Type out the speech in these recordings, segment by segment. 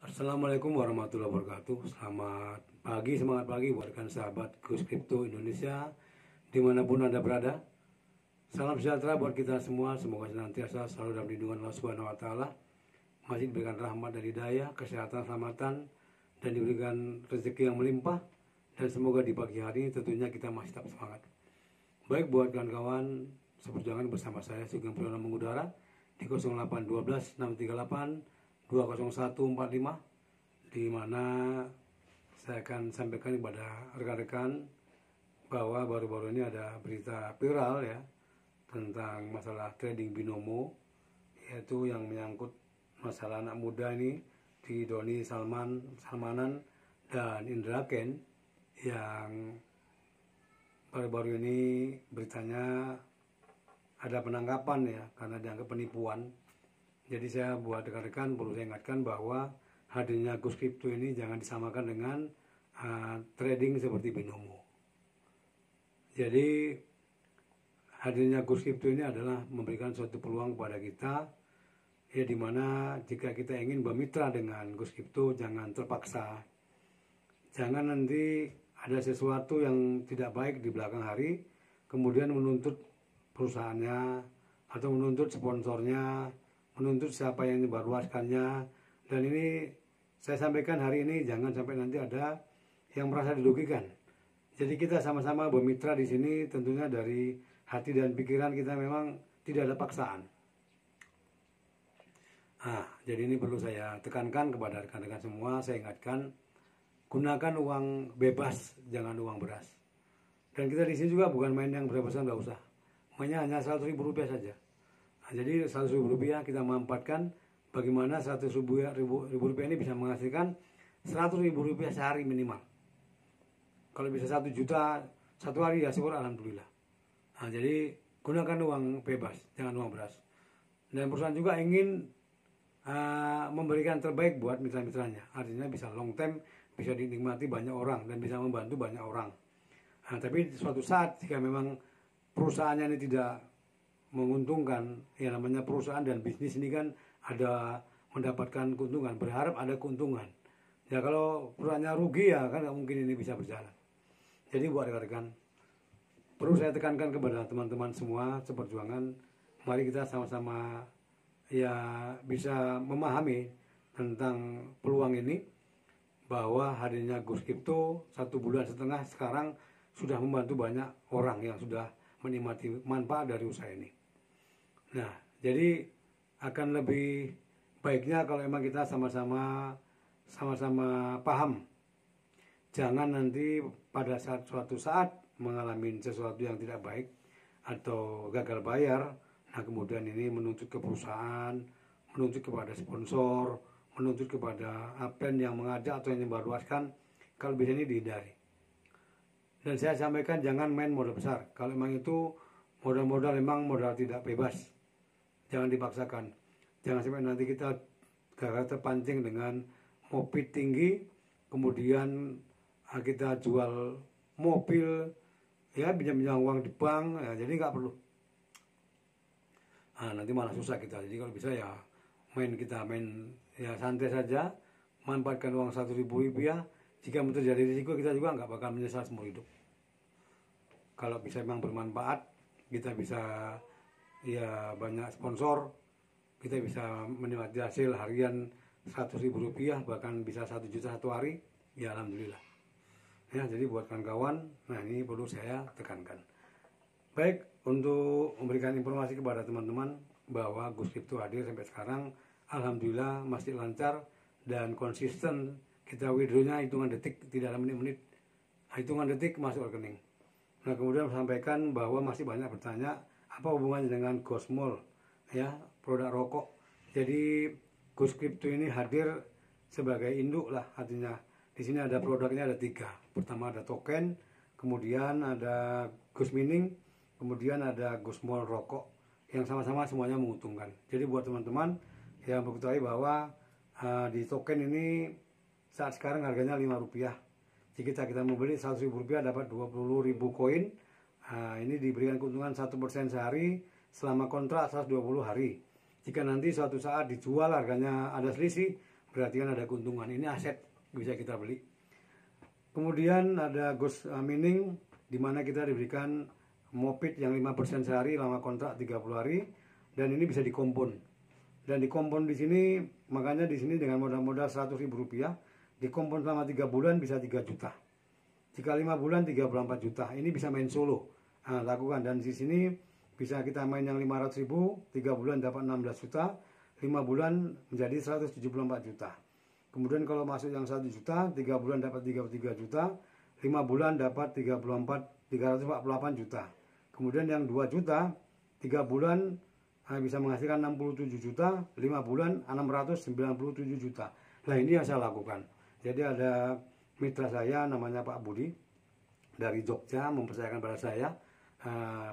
Assalamualaikum warahmatullahi wabarakatuh. Selamat pagi, semangat pagi buat rekan sahabat Gus Kripto Indonesia dimanapun Anda berada. Salam sejahtera buat kita semua. Semoga senantiasa selalu dalam lindungan Allah Subhanahu wa Ta'ala, masih diberikan rahmat dan hidayah, kesehatan, keselamatan, dan diberikan rezeki yang melimpah. Dan semoga di pagi hari tentunya kita masih tetap semangat. Baik buat kawan-kawan seperjuangan bersama saya Sugeng Priyono mengudara di 0812 638 20145, di mana saya akan sampaikan kepada rekan-rekan bahwa baru-baru ini ada berita viral ya tentang masalah trading binomo, yaitu yang menyangkut masalah anak muda ini di Doni Salmanan dan Indra Ken, yang baru-baru ini beritanya ada penangkapan ya karena dianggap penipuan. Jadi saya buat rekan-rekan perlu saya ingatkan bahwa hadirnya Gus Kripto ini jangan disamakan dengan trading seperti binomo. Jadi hadirnya Gus Kripto ini adalah memberikan suatu peluang kepada kita, ya, dimana jika kita ingin bermitra dengan Gus Kripto jangan terpaksa. Jangan nanti ada sesuatu yang tidak baik di belakang hari kemudian menuntut perusahaannya atau menuntut sponsornya, menuntut siapa yang menyebarluaskannya. Dan ini saya sampaikan hari ini, jangan sampai nanti ada yang merasa dirugikan. Jadi kita sama-sama bermitra di sini, tentunya dari hati dan pikiran kita memang tidak ada paksaan. Jadi ini perlu saya tekankan kepada rekan-rekan semua, saya ingatkan, gunakan uang bebas, jangan uang beras. Dan kita di sini juga bukan main yang berapa-besar, nggak usah. Mainnya hanya Rp100.000 saja. Jadi Rp100.000 kita memanfaatkan bagaimana Rp100.000 ini bisa menghasilkan Rp100.000 sehari minimal. Kalau bisa 1 juta satu hari ya syukur alhamdulillah. Jadi gunakan uang bebas, jangan uang beras. Dan perusahaan juga ingin memberikan terbaik buat mitra-mitranya. Artinya bisa long term, bisa dinikmati banyak orang dan bisa membantu banyak orang. Tapi suatu saat jika memang perusahaannya ini tidak menguntungkan, ya namanya perusahaan dan bisnis ini kan ada mendapatkan keuntungan, berharap ada keuntungan. Ya kalau perusahaannya rugi ya kan nggak mungkin ini bisa berjalan. Jadi buat rekan-rekan, perlu saya tekankan kepada teman-teman semua seperjuangan, mari kita sama-sama ya bisa memahami tentang peluang ini, bahwa hadirnya Gus Kripto 1,5 bulan sekarang sudah membantu banyak orang yang sudah menikmati manfaat dari usaha ini. Nah, jadi akan lebih baiknya kalau memang kita sama-sama paham. Jangan nanti pada suatu saat mengalami sesuatu yang tidak baik atau gagal bayar, nah kemudian ini menuntut ke perusahaan, menuntut kepada sponsor, menuntut kepada agen yang mengajak atau yang menyebarluaskan. Kalau bisa ini dihindari. Dan saya sampaikan jangan main modal besar. Kalau memang itu modal-modal memang modal tidak bebas, jangan dipaksakan. Jangan sampai nanti kita gagal terpancing dengan profit tinggi, kemudian kita jual mobil, ya pinjam uang di bank, ya, jadi nggak perlu. Nanti malah susah kita. Jadi kalau bisa ya kita main ya santai saja, manfaatkan uang Rp100.000. Jika terjadi risiko kita juga nggak bakal menyesal seumur hidup. Kalau bisa memang bermanfaat, kita bisa ya banyak sponsor, kita bisa menikmati hasil harian Rp100.000, bahkan bisa 1 juta satu hari, ya alhamdulillah. Ya, jadi buat kawan-kawan, nah ini perlu saya tekankan. Baik, untuk memberikan informasi kepada teman-teman bahwa Gus Kripto hadir sampai sekarang, alhamdulillah masih lancar dan konsisten. Kita withdrawnya hitungan detik, tidak ada menit-menit, hitungan detik masuk rekening. Nah kemudian sampaikan bahwa masih banyak bertanya apa hubungannya dengan Gosmol, ya produk rokok. Jadi Gus Kripto ini hadir sebagai induk lah, artinya di sini ada produknya ada 3. Pertama ada token, kemudian ada Gus Mining, kemudian ada Gosmol rokok, yang sama-sama semuanya menguntungkan. Jadi buat teman-teman yang mengetahui bahwa di token ini saat sekarang harganya Rp5. Jika kita membeli Rp100.000 dapat 20.000 koin. Ini diberikan keuntungan 1% sehari selama kontrak 120 hari. Jika nanti suatu saat dijual harganya ada selisih, berarti kan ada keuntungan. Ini aset bisa kita beli. Kemudian ada ghost mining, di mana kita diberikan MOPIT yang 5% sehari, lama kontrak 30 hari, dan ini bisa dikompon. Dan dikompon di sini, makanya di sini dengan modal 100.000 rupiah, dikompon selama 3 bulan bisa 3 juta. Jika 5 bulan 34 juta. Ini bisa main solo. Nah, lakukan. Dan di sini bisa kita main yang 500.000, 3 bulan dapat 16 juta, 5 bulan menjadi 174 juta. Kemudian kalau masuk yang 1 juta, 3 bulan dapat 33 juta, 5 bulan dapat 348 juta. Kemudian yang 2 juta, 3 bulan bisa menghasilkan 67 juta, 5 bulan 697 juta. Nah, ini yang saya lakukan. Jadi ada mitra saya namanya Pak Budi dari Jogja mempercayakan pada saya,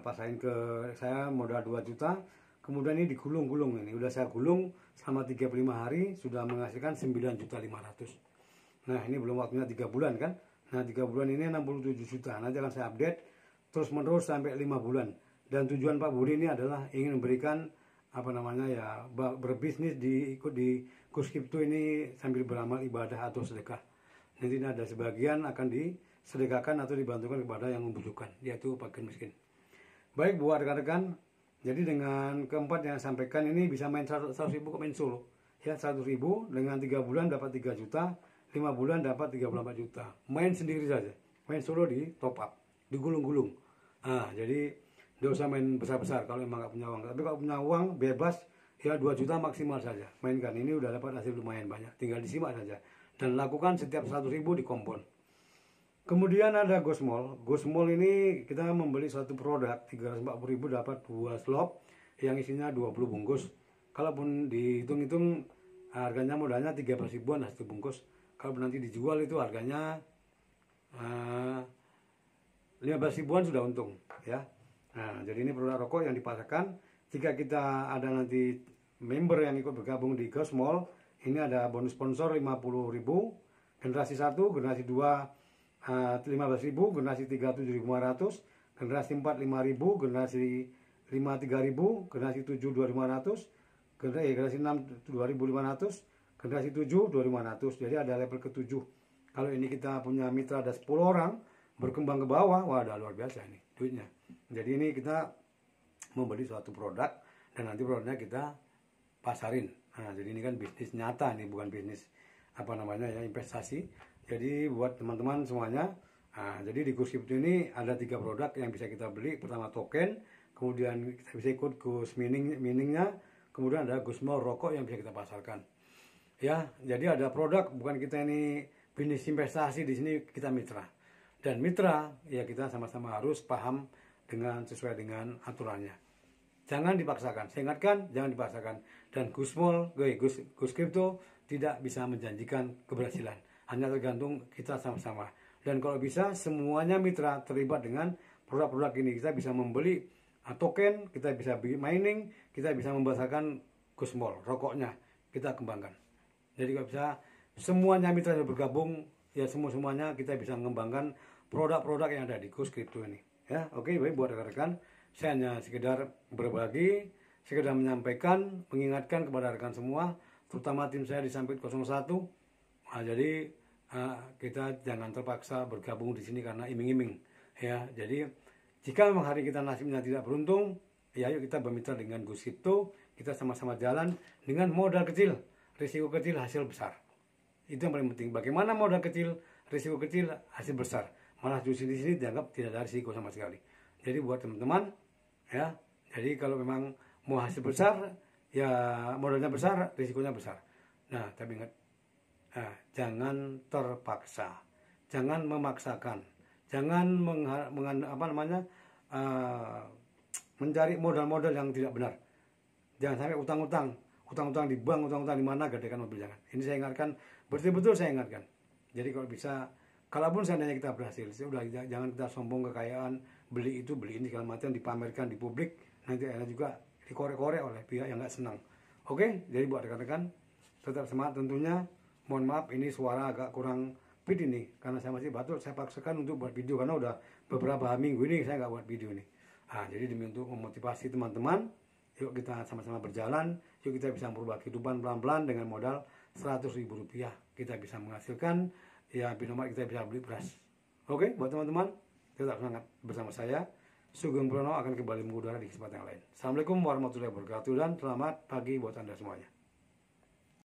pasain ke saya modal 2 juta. Kemudian ini digulung-gulung, ini udah saya gulung selama 35 hari sudah menghasilkan 9.500.000. Nah, ini belum waktunya 3 bulan kan. Nah, 3 bulan ini 67 juta. Nanti akan saya update terus menerus sampai 5 bulan. Dan tujuan Pak Budi ini adalah ingin memberikan berbisnis ikut di kurs kripto ini sambil beramal ibadah atau sedekah. Nanti ada sebagian akan disedekahkan atau dibantukan kepada yang membutuhkan, yaitu fakir miskin. Baik buat rekan-rekan, jadi dengan keempat yang saya sampaikan ini bisa main 100.000 main solo. Ya, 100.000 dengan 3 bulan dapat 3 juta, 5 bulan dapat 34 juta. Main sendiri saja. Main solo di top up, digulung-gulung. Nah, jadi tidak usah main besar-besar kalau memang nggak punya uang. Tapi kalau punya uang bebas, ya 2 juta maksimal saja. Mainkan, ini udah dapat hasil lumayan banyak. Tinggal disimak saja. Dan lakukan setiap 100.000 di kompon. Kemudian ada Gosmall. Gosmall ini kita membeli suatu produk 340.000 dapat 2 slop yang isinya 20 bungkus. Kalaupun dihitung-hitung harganya modalnya 13 ribuan satu bungkus. Kalau nanti dijual itu harganya 15 ribuan sudah untung ya. Nah, jadi ini produk rokok yang dipasarkan. Jika kita ada nanti member yang ikut bergabung di Gosmall, ini ada bonus sponsor 50.000, generasi 1, generasi 2 15.000, generasi 3 7.500, generasi 4 5.000, generasi 5 3.000, generasi 7 2.500, generasi 6 2.500, generasi 7 2.500. Jadi ada level ke-7. Kalau ini kita punya mitra ada 10 orang berkembang ke bawah, wah ada luar biasa ini duitnya. Jadi ini kita membeli suatu produk dan nanti produknya kita pasarin. Nah, jadi ini kan bisnis nyata nih, bukan bisnis investasi. Jadi buat teman-teman semuanya, jadi di kurs kripto ini ada 3 produk yang bisa kita beli. Pertama token, kemudian kita bisa ikut kurs miningnya, kemudian ada Gosmall rokok yang bisa kita pasarkan. Ya, jadi ada produk, bukan kita ini bisnis investasi, di sini kita mitra. Dan mitra ya kita sama-sama harus paham sesuai dengan aturannya. Jangan dipaksakan. Saya ingatkan, jangan dipaksakan. Dan Gosmall, Gus Kripto tidak bisa menjanjikan keberhasilan. Hanya tergantung kita sama-sama. Dan kalau bisa semuanya mitra terlibat dengan produk-produk ini. Kita bisa membeli token, kita bisa beli mining, kita bisa membesarkan Gosmall rokoknya, kita kembangkan. Jadi kalau bisa semuanya mitra yang bergabung, ya semuanya kita bisa mengembangkan produk-produk yang ada di kurs kripto ini. Ya, oke, baik buat rekan-rekan. Saya hanya sekedar berbagi, sekedar menyampaikan, mengingatkan kepada rekan semua, terutama tim saya di Sampit 01. Jadi kita jangan terpaksa bergabung di sini karena iming-iming. Ya, jadi jika memang hari kita nasibnya tidak beruntung, ya ayo kita bermitra dengan Gus Kripto, kita sama-sama jalan dengan modal kecil, risiko kecil, hasil besar. Itu yang paling penting. Bagaimana modal kecil, risiko kecil, hasil besar. Malah justru di sini dianggap tidak ada risiko sama sekali. Jadi buat teman-teman, ya, jadi kalau memang mau hasil besar, ya modalnya besar, risikonya besar. Nah, tapi ingat, jangan terpaksa, jangan memaksakan, jangan mencari modal-modal yang tidak benar. Jangan sampai utang-utang di bank, utang-utang di mana, gadekan mobil, jangan. Ini saya ingatkan, betul-betul saya ingatkan. Jadi kalau bisa, kalaupun seandainya kita berhasil, jangan kita sombong kekayaan, beli itu, beli ini, segala macam, dipamerkan di publik, nanti akhirnya juga dikorek-korek oleh pihak yang nggak senang. Oke, jadi buat rekan-rekan, tetap semangat tentunya. Mohon maaf, ini suara agak kurang fit ini, karena saya masih batuk, saya paksakan untuk buat video, karena udah beberapa minggu ini saya nggak buat video nih. Jadi demi untuk memotivasi teman-teman, yuk kita sama-sama berjalan, yuk kita bisa merubah kehidupan pelan-pelan dengan modal Rp100.000 kita bisa menghasilkan, ya Binomat kita bisa beli beras. Oke, buat teman-teman, tetap semangat bersama saya. Sugeng Pramono akan kembali mengudara di kesempatan yang lain. Assalamualaikum warahmatullahi wabarakatuh dan selamat pagi buat Anda semuanya.